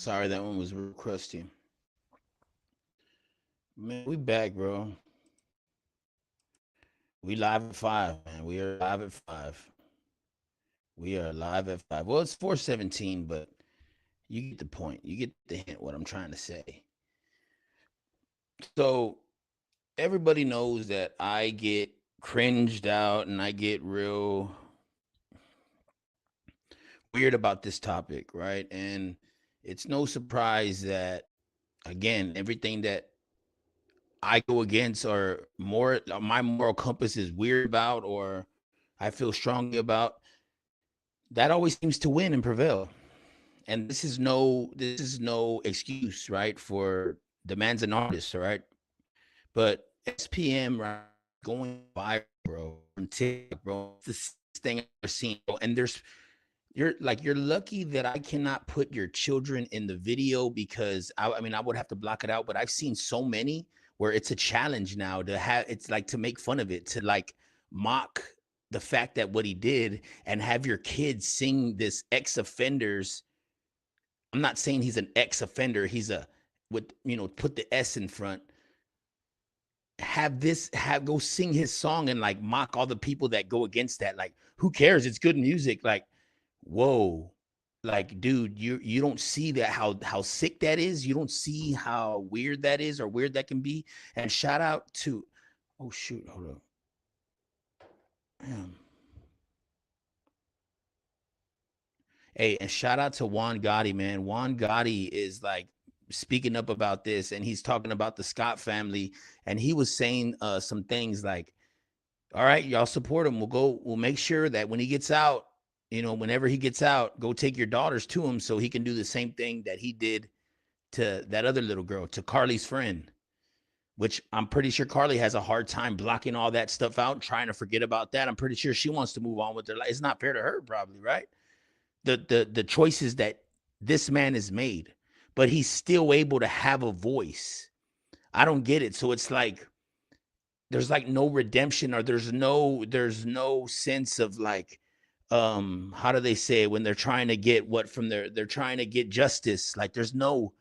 Sorry, that one was real crusty. Man, we back, bro. We live at 5, man. We are live at 5. We are live at 5. Well, it's 4:17, but you get the point. You get the hint what I'm trying to say. So everybody knows that I get cringed out and I get real weird about this topic, right? And it's no surprise that again, everything that I go against or more my moral compass is weird about or I feel strongly about, that always seems to win and prevail. And this is no excuse, right, for the man's an artist, all right? But SPM, right, going viral, bro, on TikTok, bro. It's the sickest thing I've ever seen, bro. And you're lucky that I cannot put your children in the video because I mean I would have to block it out, but I've seen so many where it's a challenge now to have it's like to make fun of it, to like mock the fact that what he did and have your kids sing this ex-offenders. I'm not saying he's an ex-offender, he's a with put the S in front. Have go sing his song and like mock all the people that go against that. Like, who cares? It's good music. Like, whoa, like, dude, you don't see that how sick that is. You don't see how weird that is or weird that can be. And shout out to, oh shoot, hold up, man. Hey, and shout out to Juan Gotti, man. Juan Gotti is like speaking up about this, and he's talking about the Scott family, and he was saying some things like, all right, y'all support him. We'll make sure that when he gets out, whenever he gets out, go take your daughters to him so he can do the same thing that he did to that other little girl, to Carly's friend, which I'm pretty sure Carly has a hard time blocking all that stuff out, trying to forget about that. I'm pretty sure she wants to move on with her life. It's not fair to her, probably, right? The choices that this man has made, but he's still able to have a voice. I don't get it. So it's like there's like no redemption, or there's no sense of like, how do they say it when they're trying to get what from they're trying to get justice. Like, there's no,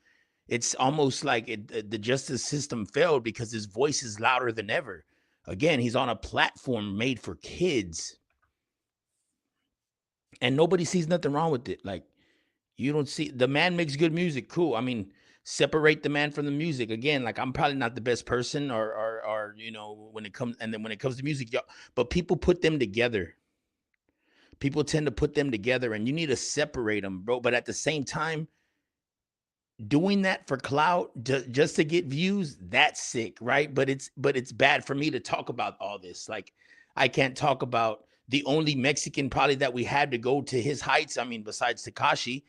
it's almost like the justice system failed because his voice is louder than ever. Again, he's on a platform made for kids and nobody sees nothing wrong with it. Like, you don't see, the man makes good music, cool. I mean, separate the man from the music. Again, like, I'm probably not the best person, or when it comes, and then when it comes to music, y'all, but people put them together. People tend to put them together, and you need to separate them, bro. But at the same time, doing that for clout, just to get views, that's sick, right? But it's bad for me to talk about all this. Like, I can't talk about the only Mexican probably that we had to go to his heights. I mean, besides Takashi,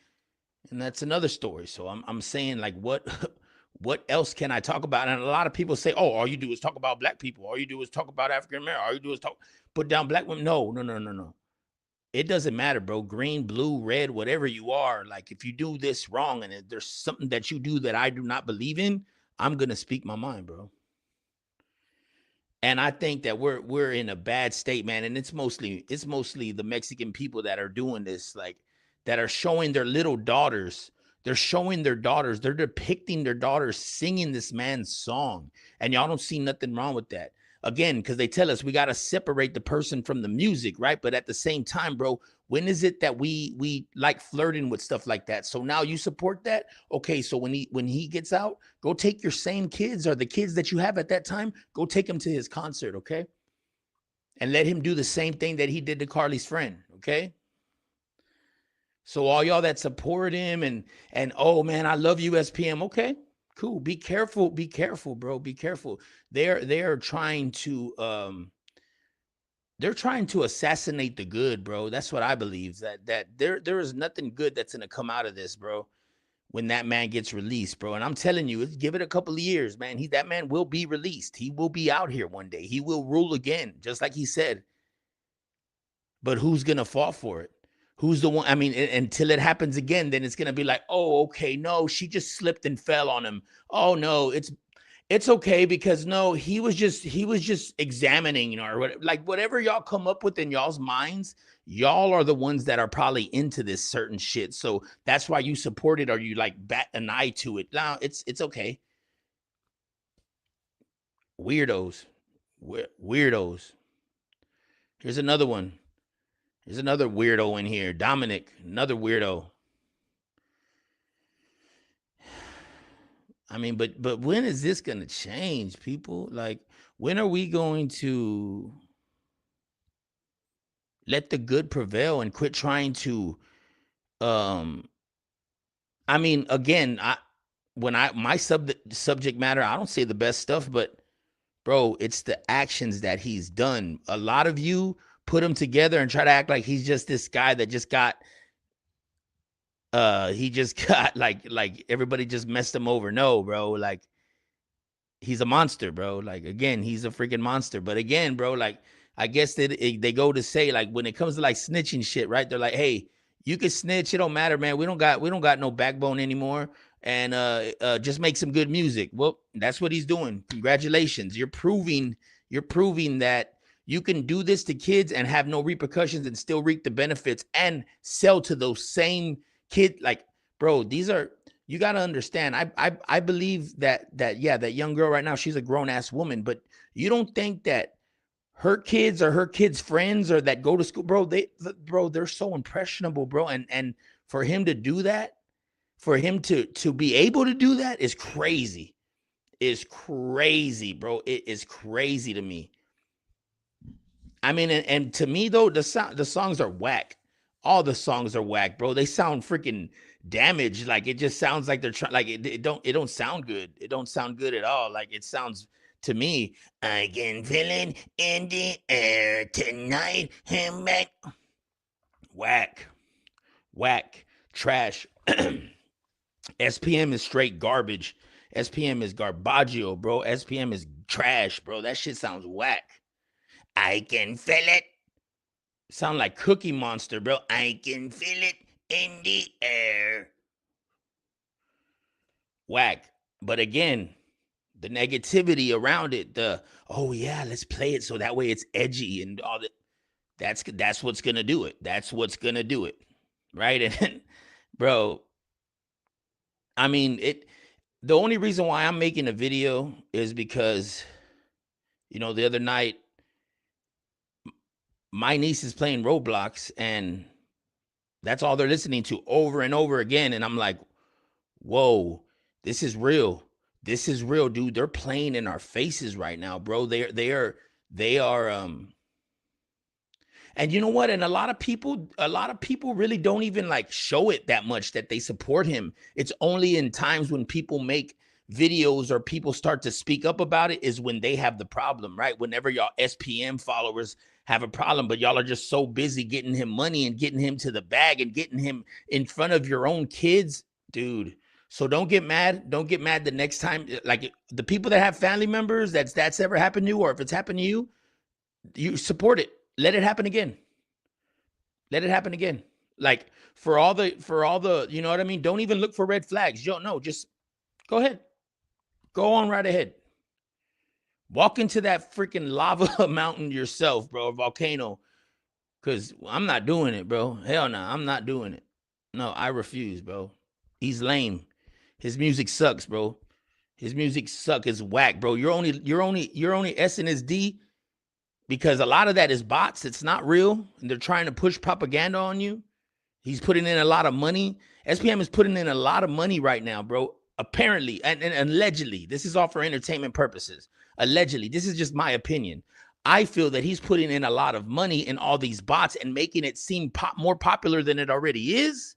and that's another story. So I'm saying, like, what what else can I talk about? And a lot of people say, oh, all you do is talk about black people. All you do is talk about African American. All you do is put down black women. No, no, no, no, no. It doesn't matter, bro. Green, blue, red, whatever you are. Like, if you do this wrong and if there's something that you do that I do not believe in, I'm gonna speak my mind, bro. And I think that we're in a bad state, man. And it's mostly the Mexican people that are doing this, like, that are showing their little daughters. They're showing their daughters. They're depicting their daughters singing this man's song, and y'all don't see nothing wrong with that. Again, because they tell us we got to separate the person from the music, right? But at the same time, bro, when is it that we like flirting with stuff like that? So now you support that? Okay, so when he gets out, go take your same kids or the kids that you have at that time, go take them to his concert, okay? And let him do the same thing that he did to Carly's friend, okay? So all y'all that support him and oh man, I love you, S.P.M. Okay, cool. Be careful, bro. Be careful. They're trying to assassinate the good, bro. That's what I believe. That there is nothing good that's gonna come out of this, bro, when that man gets released, bro. And I'm telling you, give it a couple of years, man. That man will be released. He will be out here one day. He will rule again, just like he said. But who's gonna fall for it? Who's the one? I mean, until it happens again, then it's gonna be like, oh, okay, no, she just slipped and fell on him. Oh no, It's okay because no, he was just examining, or what, like whatever y'all come up with in y'all's minds, y'all are the ones that are probably into this certain shit. So that's why you support it, or you like bat an eye to it. Now it's okay. Weirdos. Weirdos. Here's another one. There's another weirdo in here. Dominic, another weirdo. I mean, but when is this gonna change, people? Like, when are we going to let the good prevail and quit trying to um I mean, again, I when I my subject matter, I don't say the best stuff, but bro, it's the actions that he's done. A lot of you put him together and try to act like he's just this guy that just got he just got like everybody just messed him over. No, bro, like he's a monster, bro. Like again, he's a freaking monster. But again, bro, like I guess they go to say, like, when it comes to like snitching shit, right? They're like, hey, you can snitch, it don't matter, man. We don't got no backbone anymore. And just make some good music. Well, that's what he's doing. Congratulations. You're proving that you can do this to kids and have no repercussions and still reap the benefits and sell to those same kid. Like, bro, these are, you got to understand. I believe that yeah, that young girl right now, she's a grown ass woman, but you don't think that her kids or her kids' friends or that go to school, bro, they're so impressionable, bro. And for him to do that, for him to be able to do that is crazy. Is crazy, bro. It is crazy to me. I mean, and to me though, the songs are whack. All the songs are whack, bro. They sound freaking damaged. Like it just sounds like they're trying. Like it don't sound good. It don't sound good at all. Like it sounds to me. I can feel it in the air tonight. Him back. Whack, whack, trash. S.P.M is straight garbage. S.P.M is garbaggio, bro. S.P.M is trash, bro. That shit sounds whack. I can feel it. Sound like Cookie Monster, bro. I can feel it in the air. Whack. But again, the negativity around it, oh yeah, let's play it so that way it's edgy and all that. That's what's gonna do it. That's what's gonna do it. Right? And bro, I mean, the only reason why I'm making a video is because, the other night my niece is playing Roblox and that's all they're listening to over and over again. And I'm like, whoa, this is real. This is real, dude. They're playing in our faces right now, bro. They are and you know what? And a lot of people really don't even like show it that much that they support him. It's only in times when people make videos or people start to speak up about it is when they have the problem, right? Whenever y'all S.P.M followers have a problem, but y'all are just so busy getting him money and getting him to the bag and getting him in front of your own kids, dude. So don't get mad. Don't get mad the next time. Like the people that have family members that's ever happened to, or if it's happened to you support it. Let it happen again. Let it happen again. Like for all the, you know what I mean? Don't even look for red flags. You don't know. Just go ahead. Go on right ahead. Walk into that freaking lava mountain yourself, bro, or volcano. Cause I'm not doing it, bro. Hell no, I'm not doing it. No, I refuse, bro. He's lame. His music sucks, bro. His music suck is whack, bro. You're only S and his D because a lot of that is bots. It's not real, and they're trying to push propaganda on you. He's putting in a lot of money. S.P.M is putting in a lot of money right now, bro. Apparently, and allegedly, this is all for entertainment purposes. Allegedly, this is just my opinion. I feel that he's putting in a lot of money in all these bots and making it seem more popular than it already is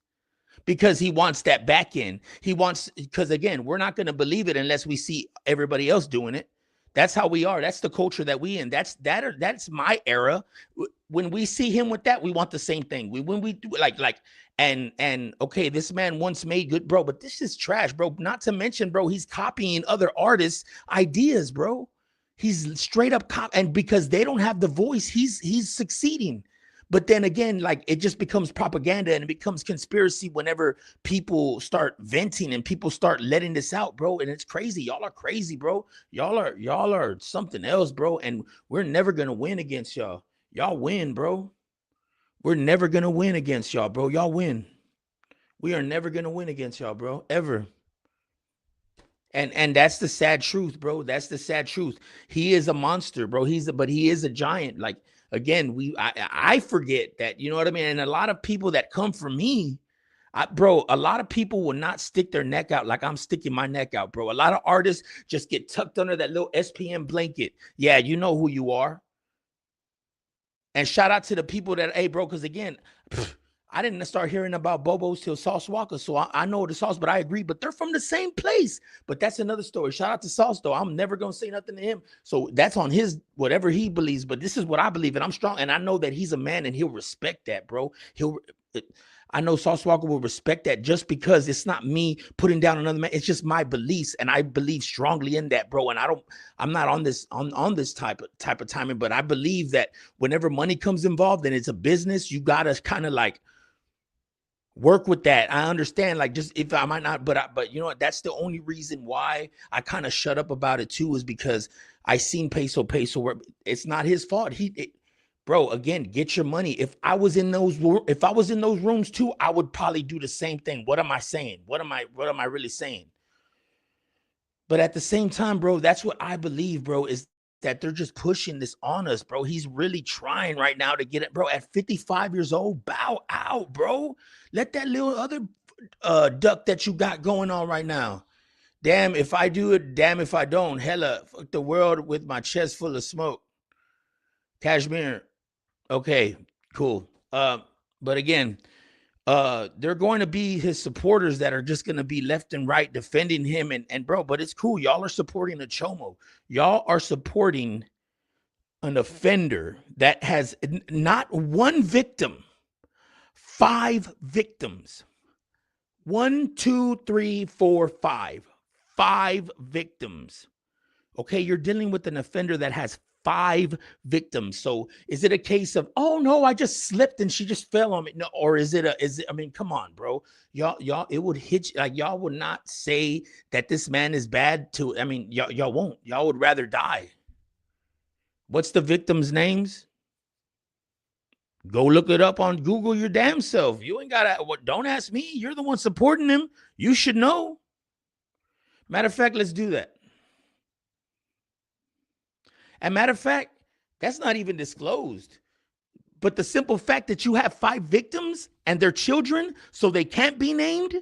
because he wants that back end. He wants, because again, we're not going to believe it unless we see everybody else doing it. That's how we are. That's the culture that we in. That's my era. When we see him with that, we want the same thing. When we do and okay, this man once made good, bro, but this is trash, bro. Not to mention, bro, he's copying other artists' ideas, bro. He's straight up and because they don't have the voice, he's succeeding. But then again, like it just becomes propaganda and it becomes conspiracy whenever people start venting and people start letting this out, bro. And it's crazy. Y'all are crazy, bro. Y'all are something else, bro. And we're never gonna win against y'all. Y'all win, bro. We're never gonna win against y'all, bro. Y'all win. We are never gonna win against y'all, bro. Ever. And that's the sad truth, bro. That's the sad truth. He is a monster, bro. But he is a giant. Like again, I forget that, you know what I mean? And a lot of people that come from me, bro, a lot of people will not stick their neck out like I'm sticking my neck out, bro. A lot of artists just get tucked under that little S.P.M blanket. Yeah, you know who you are. And shout out to the people that, hey, bro, because again, I didn't start hearing about Bobos till Sauce Walker. So I know the Sauce, but I agree. But they're from the same place. But that's another story. Shout out to Sauce, though. I'm never going to say nothing to him. So that's on his, whatever he believes. But this is what I believe. And I'm strong. And I know that he's a man and he'll respect that, bro. I know Sauce Walker will respect that just because it's not me putting down another man. It's just my beliefs, and I believe strongly in that, bro. And I'm not on this on this type of timing, but I believe that whenever money comes involved and it's a business, you gotta kind of like work with that. I understand, like, just if I might not, but you know what? That's the only reason why I kind of shut up about it too, is because I seen Peso work. It's not his fault. Bro, again, get your money. If I was in those rooms too, I would probably do the same thing. What am I saying? What am I really saying? But at the same time, bro, that's what I believe, bro, is that they're just pushing this on us, bro. He's really trying right now to get it, bro. At 55 years old, bow out, bro. Let that little other duck that you got going on right now. Damn if I do it, damn if I don't. Hella, fuck the world with my chest full of smoke. Kashmir. Okay, cool. But again, they're going to be his supporters that are just going to be left and right defending him. And bro, but it's cool. Y'all are supporting a chomo. Y'all are supporting an offender that has not one victim, five victims. One, two, three, four, five. Five victims. Okay, you're dealing with an offender that has five victims. So is it a case of, oh no, I just slipped and she just fell on me? No, or I mean, come on, bro. Y'all, it would hit you, like y'all would not say that this man is bad to, I mean, y'all won't. Y'all would rather die. What's the victims' names? Go look it up on Google your damn self. You ain't gotta don't ask me. You're the one supporting him. You should know. Matter of fact, let's do that. And matter of fact, that's not even disclosed. But the simple fact that you have five victims and their children, so they can't be named,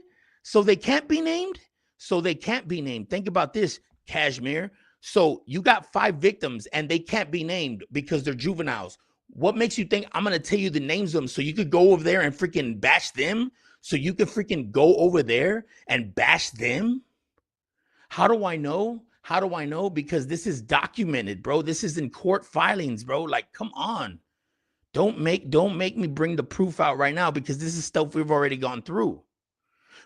so they can't be named, so they can't be named. Think about this, Kashmir. So you got five victims and they can't be named because they're juveniles. What makes you think I'm going to tell you the names of them so you could go over there and freaking bash them? So you could freaking go over there and bash them? How do I know? How do I know? Because this is documented, bro. This is in court filings, bro. Like, come on. Don't make me bring the proof out right now because this is stuff we've already gone through.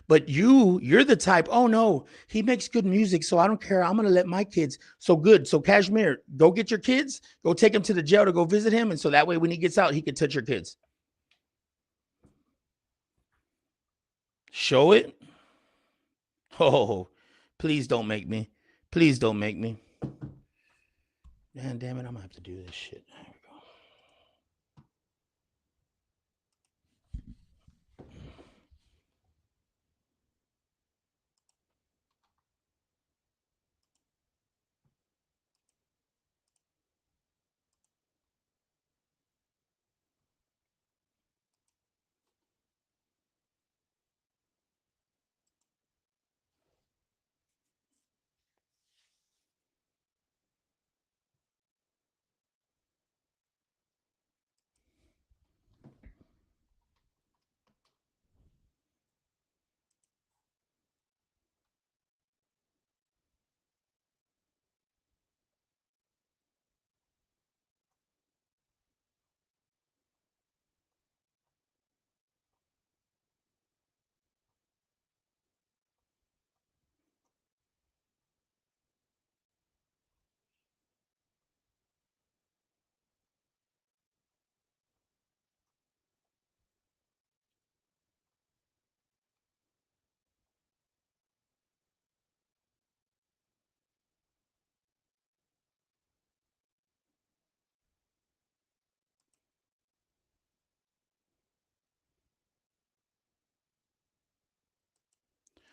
But you're the type, oh no, he makes good music, so I don't care. I'm gonna let my kids. So good. So Kashmir, go get your kids, go take him to the jail to go visit him. And so that way when he gets out, he can touch your kids. Show it. Oh, please don't make me. Please don't make me. Man, damn it, I'm gonna have to do this shit. There we go.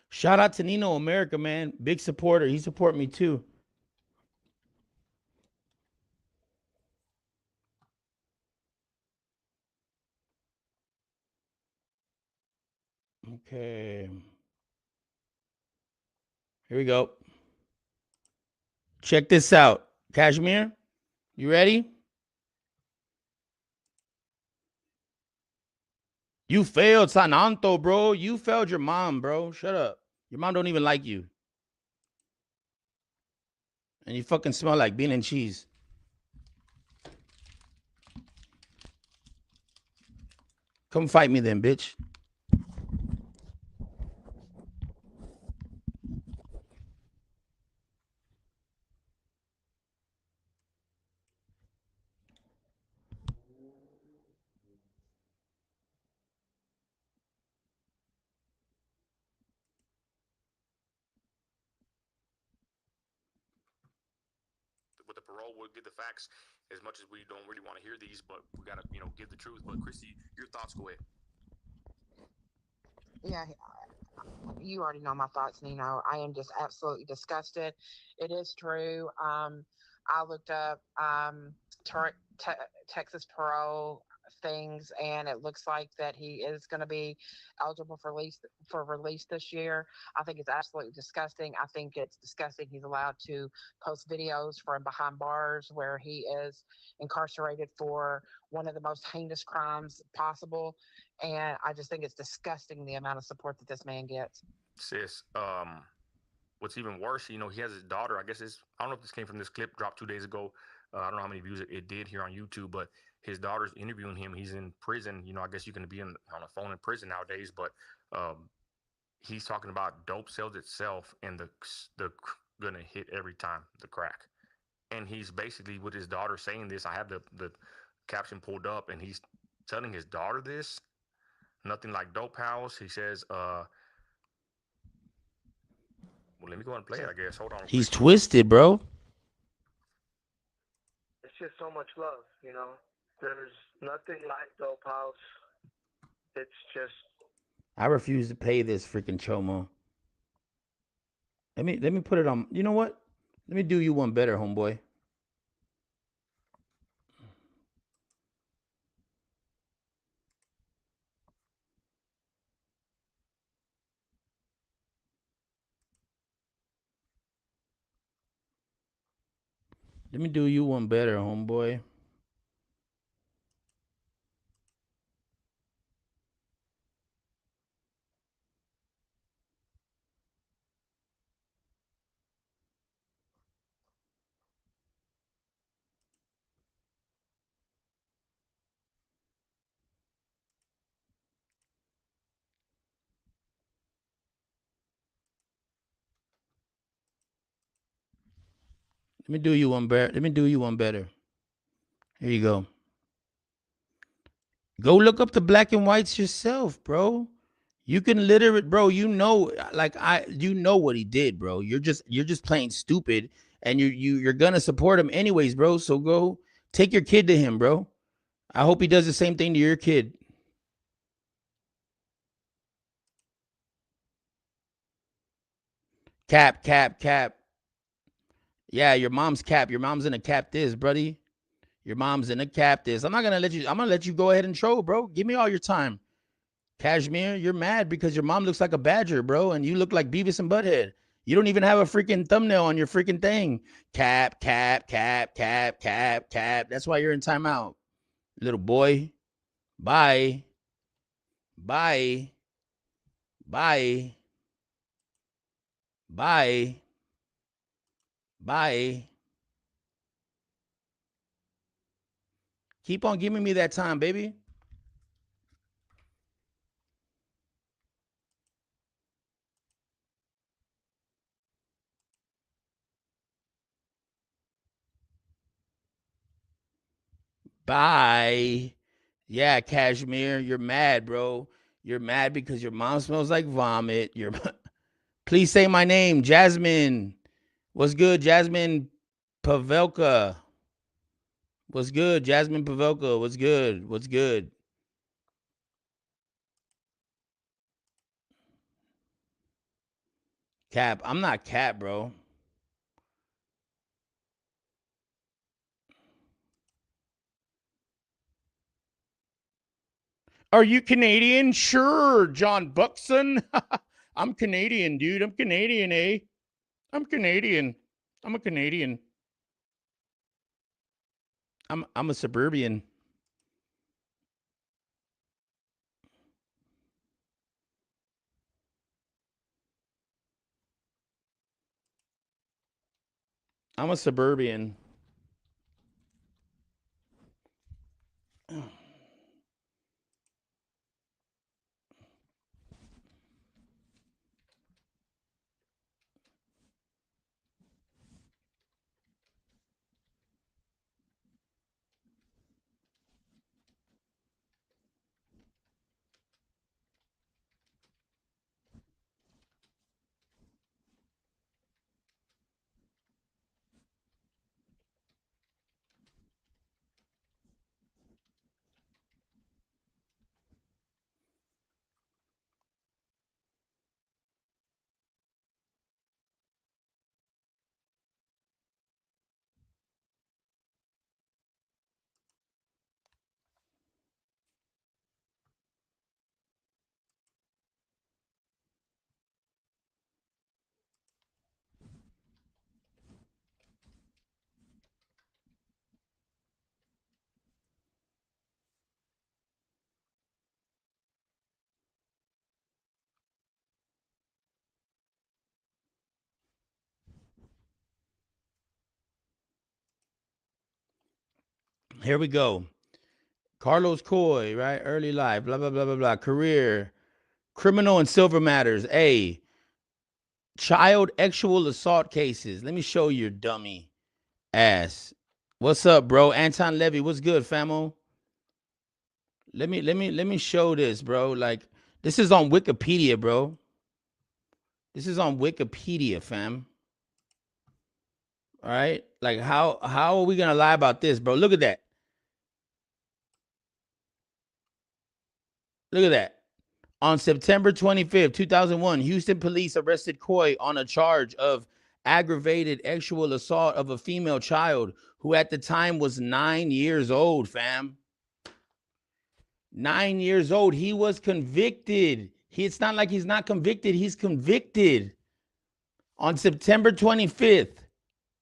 Shout out to Nino America, man. Big supporter. He support me too. Okay. Here we go. Check this out. Kashmir, you ready? You failed Sananto, bro. You failed your mom, bro. Shut up. Your mom don't even like you. And you fucking smell like bean and cheese. Come fight me then, bitch. With the parole, we'll get the facts as much as we don't really want to hear these, but we gotta, give the truth. But Christy, your thoughts, go ahead. Yeah, you already know my thoughts, Nino. I am just absolutely disgusted. It is true. I looked up te- Texas parole things, and it looks like that he is going to be eligible for release this year. I think it's absolutely disgusting. I think it's disgusting he's allowed to post videos from behind bars where he is incarcerated for one of the most heinous crimes possible, and I just think it's disgusting the amount of support that this man gets. Sis, what's even worse, he has his daughter. I guess I don't know if this came from this clip dropped 2 days ago. I don't know how many views it did here on YouTube, but his daughter's interviewing him. He's in prison. I guess you can be on a phone in prison nowadays, but um, he's talking about dope sales itself and the gonna hit every time, the crack. And he's basically with his daughter saying this. I have the caption pulled up, and he's telling his daughter this. Nothing like dope house. He says, well, let me go and play it, Just I guess. Hold on, He's Christy. twisted, bro. It's just so much love, you know. There's nothing like Dope House. It's just I refuse to pay this freaking chomo. Let me put it on. You know what? Let me do you one better, homeboy. Let me do you one better, homeboy. Let me do you one better. Let me do you one better. Here you go. Go look up the black and whites yourself, bro. You can literally, bro. You know what he did, bro. You're just playing stupid, and you're gonna support him anyways, bro. So go take your kid to him, bro. I hope he does the same thing to your kid. Cap, cap, cap. Yeah, your mom's cap. Your mom's in a cap this, buddy. Your mom's in a cap this. I'm not gonna let you. I'm gonna let you go ahead and troll, bro. Give me all your time. Kashmir, you're mad because your mom looks like a badger, bro, and you look like Beavis and Butthead. You don't even have a freaking thumbnail on your freaking thing. Cap, cap, cap, cap, cap, cap. That's why you're in timeout, little boy. Bye, bye, bye, bye, bye. Keep on giving me that time, baby. Bye. Yeah, Kashmir, you're mad, bro. You're mad because your mom smells like vomit. You're Please say my name, Jasmine. What's good, Jasmine Pavelka? What's good, Jasmine Pavelka? What's good? What's good? Cap. I'm not Cap, bro. Are you Canadian? Sure, John Buxton. I'm Canadian, dude. I'm Canadian, eh? I'm Canadian. I'm a Canadian. I'm a suburban. I'm a suburban. Here we go. Carlos Coy, right? Early life, blah, blah, blah, blah, blah. Career, criminal and civil matters. A, child sexual assault cases. Let me show you, dummy ass. What's up, bro? Anton Levy, what's good, famo? Let me show this, bro. Like, this is on Wikipedia, bro. This is on Wikipedia, fam. All right? Like, how are we gonna lie about this, bro? Look at that. Look at that. On September 25th, 2001, Houston police arrested Coy on a charge of aggravated sexual assault of a female child who at the time was 9 years old, fam. 9 years old. He was convicted. It's not like he's not convicted. He's convicted. On September 25th,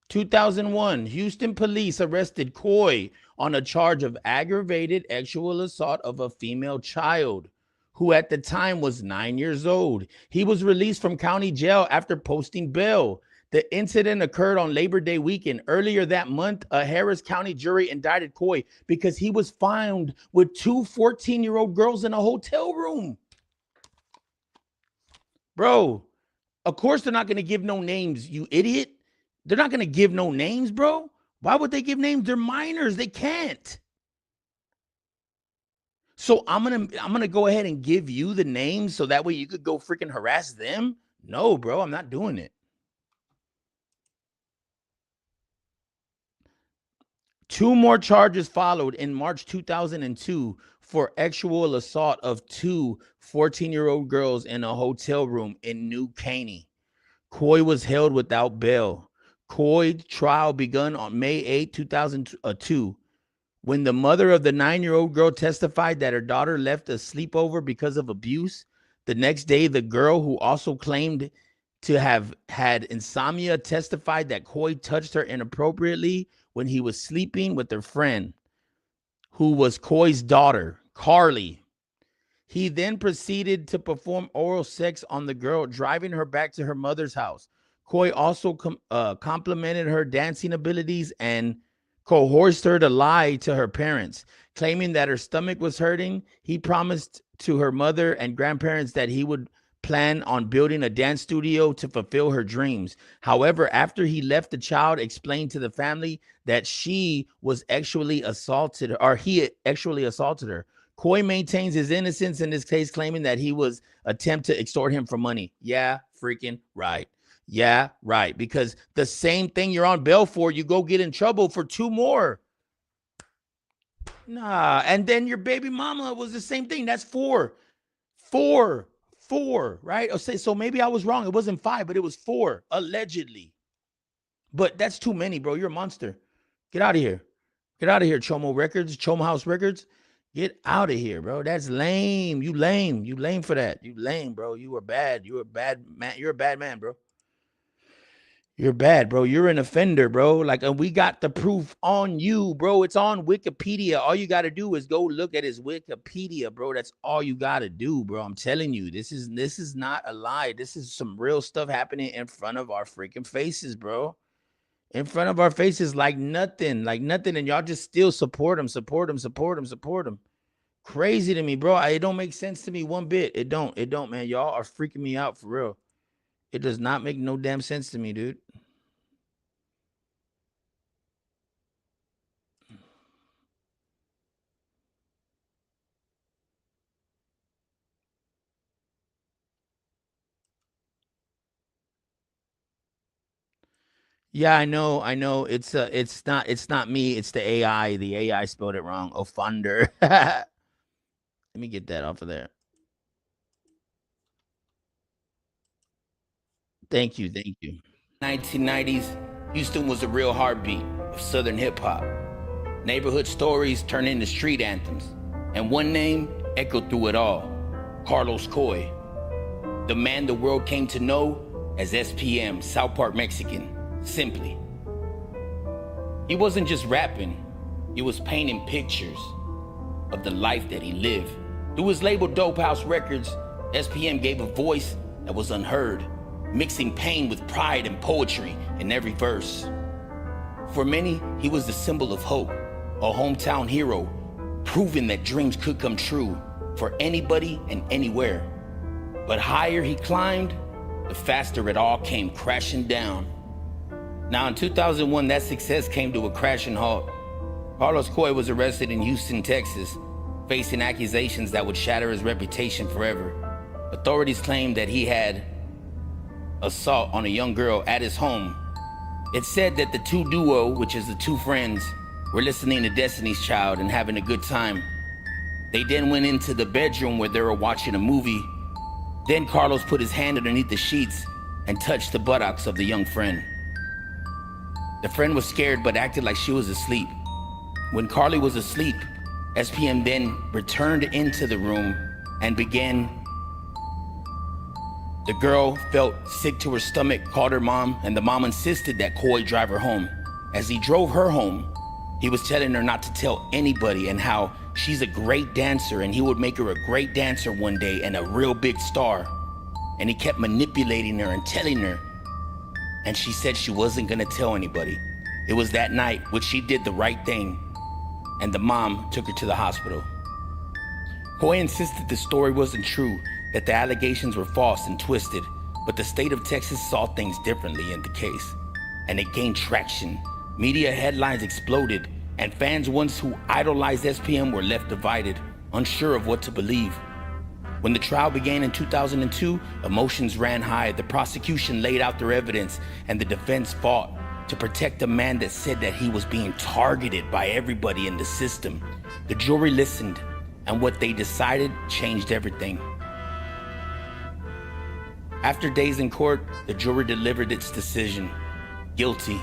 2001, Houston police arrested Coy on a charge of aggravated sexual assault of a female child who at the time was 9 years old. He was released from county jail after posting bail. The incident occurred on Labor Day weekend. Earlier that month, a Harris County jury indicted Coy because he was found with two 14-year-old girls in a hotel room. Bro, of course they're not going to give no names, you idiot. They're not going to give no names, bro. Why would they give names? They're minors. They can't. So I'm gonna go ahead and give you the names so that way you could go freaking harass them. No, bro, I'm not doing it. Two more charges followed in March 2002 for sexual assault of two 14-year-old girls in a hotel room in New Caney. Coy was held without bail. Coy's trial begun on May 8, 2002. When the mother of the 9-year-old girl testified that her daughter left a sleepover because of abuse, the next day, the girl, who also claimed to have had insomnia, testified that Coy touched her inappropriately when he was sleeping with her friend, who was Coy's daughter, Carly. He then proceeded to perform oral sex on the girl, driving her back to her mother's house. Coy also complimented her dancing abilities and coerced her to lie to her parents, claiming that her stomach was hurting. He promised to her mother and grandparents that he would plan on building a dance studio to fulfill her dreams. However, after he left, the child explained to the family that she was actually assaulted, or he actually assaulted her. Coy maintains his innocence in this case, claiming that he was attempt to extort him for money. Yeah, freaking right. Yeah, right. Because the same thing you're on bail for, you go get in trouble for two more. Nah. And then your baby mama was the same thing. That's four. 4, right? Or say, so maybe I was wrong. It wasn't 5, but it was 4, allegedly. But that's too many, bro. You're a monster. Get out of here. Get out of here, Chomo Records, Chomo House Records. Get out of here, bro. That's lame. You lame. You lame for that. You lame, bro. You are bad. You are bad man. You're a bad man, bro. You're bad, bro. You're an offender, bro. Like, and we got the proof on you, bro. It's on Wikipedia. All you got to do is go look at his Wikipedia, bro. That's all you got to do, bro. I'm telling you, this is not a lie. This is some real stuff happening in front of our freaking faces, bro. In front of our faces, like nothing, and y'all just still support him. Crazy to me, bro. It don't make sense to me one bit. It don't, man. Y'all are freaking me out for real. It does not make no damn sense to me, dude. Yeah, I know. It's not me. It's the AI. The AI spelled it wrong. Offender. Let me get that off of there. Thank you. 1990s, Houston was a real heartbeat of Southern hip hop. Neighborhood stories turned into street anthems, and one name echoed through it all: Carlos Coy, the man the world came to know as S.P.M, South Park Mexican. Simply. He wasn't just rapping, he was painting pictures of the life that he lived. Through his label Dope House Records, S.P.M gave a voice that was unheard, mixing pain with pride and poetry in every verse. For many, he was the symbol of hope, a hometown hero, proving that dreams could come true for anybody and anywhere. But higher he climbed, the faster it all came crashing down. Now in 2001, that success came to a crashing halt. Carlos Coy was arrested in Houston, Texas, facing accusations that would shatter his reputation forever. Authorities claimed that he had assault on a young girl at his home. It's said that the two duo, which is the two friends, were listening to Destiny's Child and having a good time. They then went into the bedroom where they were watching a movie. Then Carlos put his hand underneath the sheets and touched the buttocks of the young friend. The friend was scared but acted like she was asleep. When Carly was asleep, S.P.M then returned into the room and began. The girl felt sick to her stomach, called her mom, and the mom insisted that Coy drive her home. As he drove her home, he was telling her not to tell anybody and how she's a great dancer and he would make her a great dancer one day and a real big star. And he kept manipulating her and telling her, and she said she wasn't gonna tell anybody. It was that night which she did the right thing, and the mom took her to the hospital. Coy insisted the story wasn't true, that the allegations were false and twisted, but the state of Texas saw things differently in the case, and it gained traction. Media headlines exploded, and fans once who idolized S.P.M were left divided, unsure of what to believe. When the trial began in 2002, emotions ran high. The prosecution laid out their evidence, and the defense fought to protect a man that said that he was being targeted by everybody in the system. The jury listened, and what they decided changed everything. After days in court, the jury delivered its decision: guilty.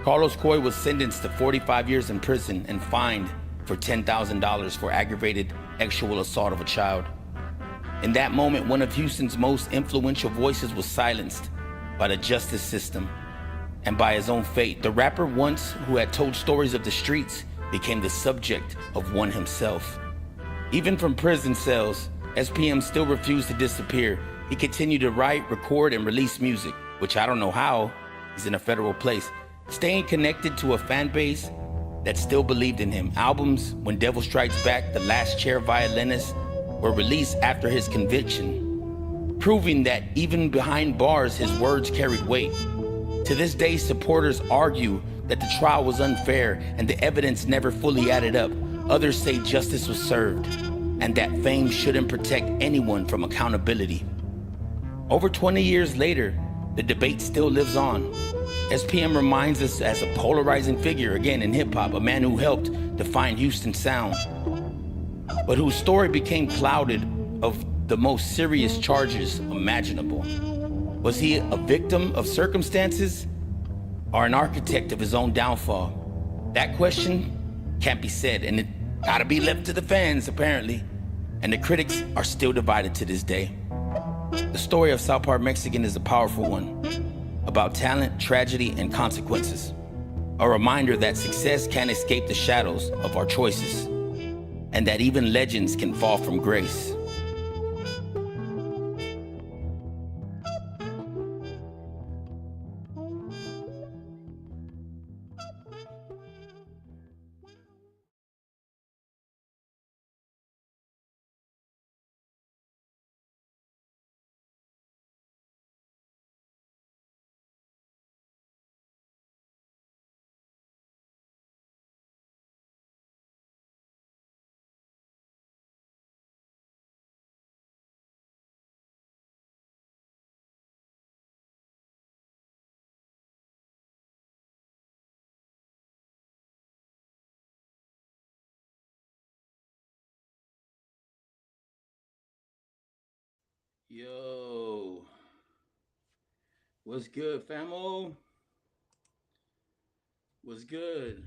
Carlos Coy was sentenced to 45 years in prison and fined for $10,000 for aggravated sexual assault of a child. In that moment, one of Houston's most influential voices was silenced by the justice system and by his own fate. The rapper once who had told stories of the streets became the subject of one himself. Even from prison cells, S.P.M still refused to disappear. He continued to write, record, and release music, which I don't know how. He's in a federal place. Staying connected to a fan base that still believed in him. Albums, When Devil Strikes Back, The Last Chair Violinist, were released after his conviction, proving that even behind bars, his words carried weight. To this day, supporters argue that the trial was unfair and the evidence never fully added up. Others say justice was served and that fame shouldn't protect anyone from accountability. Over 20 years later, the debate still lives on. S.P.M reminds us as a polarizing figure, again in hip-hop, a man who helped define Houston's sound, but whose story became clouded of the most serious charges imaginable. Was he a victim of circumstances or an architect of his own downfall? That question can't be said, and it gotta be left to the fans, apparently. And the critics are still divided to this day. The story of South Park Mexican is a powerful one, about talent, tragedy, and consequences. A reminder that success can't escape the shadows of our choices, and that even legends can fall from grace. Yo, what's good, famo? What's good?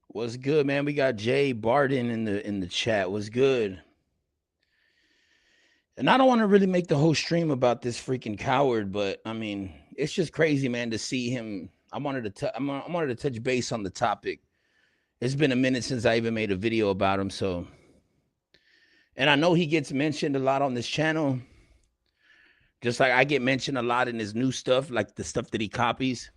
What's good, man? We got Jay Barden in the chat. What's good? And I don't want to really make the whole stream about this freaking coward, but I mean, it's just crazy, man, to see him. I wanted to touch base on the topic. It's been a minute since I even made a video about him, so. And I know he gets mentioned a lot on this channel, just like I get mentioned a lot in his new stuff, like the stuff that he copies.